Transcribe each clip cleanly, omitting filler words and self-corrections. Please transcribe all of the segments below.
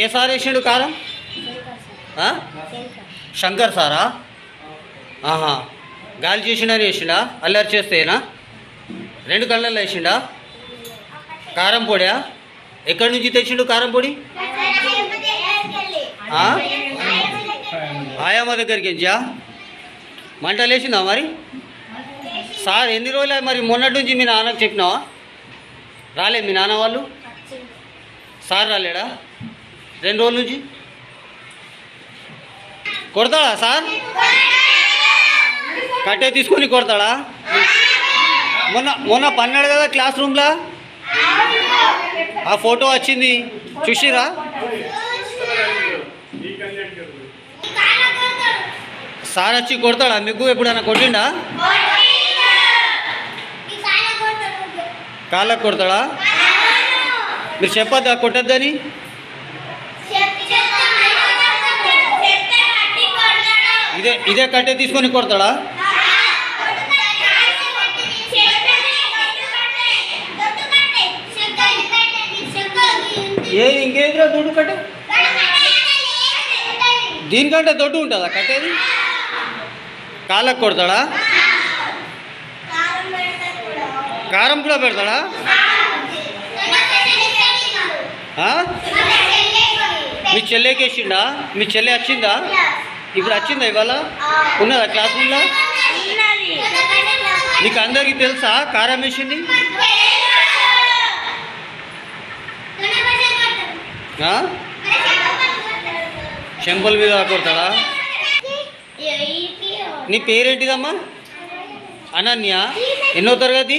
ఏ sir వేసిండు కారం? శంకర్ సారా? ఆహా, గాలి చేసిండని వేసిండా? అల్లరి చేస్తేనా? 2 కళ్ళల్లో వేసిండా? కారం పొడా? ఎక్కడి నుంచి తెచ్చిండు కారం పొడి? ఆయమ్మ దగ్గరికి ఎంచా? మంటలు వేసిందా మరి? సార్ ఎన్ని రోజులు మరి? మొన్నటి నుంచి మీ నాన్నకు చెప్పినావా? రాలే మీ నాన్న వాళ్ళు? సార్ రాలేడా 2 రోజుల నుంచి? కొడతాడా సార్? కట్టే తీసుకొని కొడతాడా? మొన్న పన్నాడు కదా క్లాస్ రూమ్లో, ఆ ఫోటో వచ్చింది చూసిరా? సార్ వచ్చి కొడతాడా మీకు? ఎప్పుడైనా కొట్టిండా? కాళ్ళకు కొడతాడా? మీరు చెప్పొద్దా కొట్టద్దని? ఇదే కట్టే తీసుకొని కొడతాడా? ఏది ఇంకేదిరా దొడ్డు కట్ట? దీనికంటే దొడ్డు ఉంటుందా కట్టేది? కాళ్ళకు కొడతాడా? కారం కూడా పెడతాడా? మీ చెల్లెకేసిండా? మీ చెల్లె వచ్చిందా? ఇప్పుడు వచ్చిందా? ఇవాళ ఉన్నదా క్లాస్ రూమ్లో? నీకు అందరికీ తెలుసా కారం వేసింది? చెంపల మీద కొడతాడా? నీ పేరేంటిదమ్మా? అనన్య. ఎన్నో తరగతి?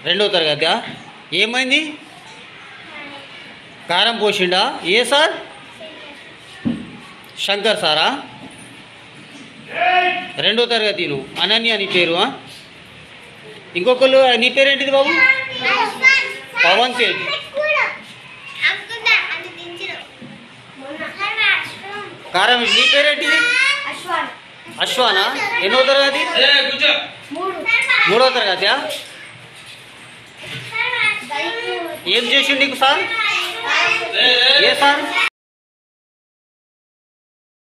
2వ తరగతి. ఏమైంది? కారం పోసిండా? ఏ సార్? శంకర్ సారా? 2వ తరగతి. నువ్వు అనన్య నీ పేరు? ఇంకొకళ్ళు నీ పేరేంటిది బాబు? పవన్ తేజ్. కారం నీ పేరేంటిది? అశ్వానా? ఎన్నో తరగతి? 3వ తరగతి. ఏం చేసిండు నీకు సార్? ఏ సార్?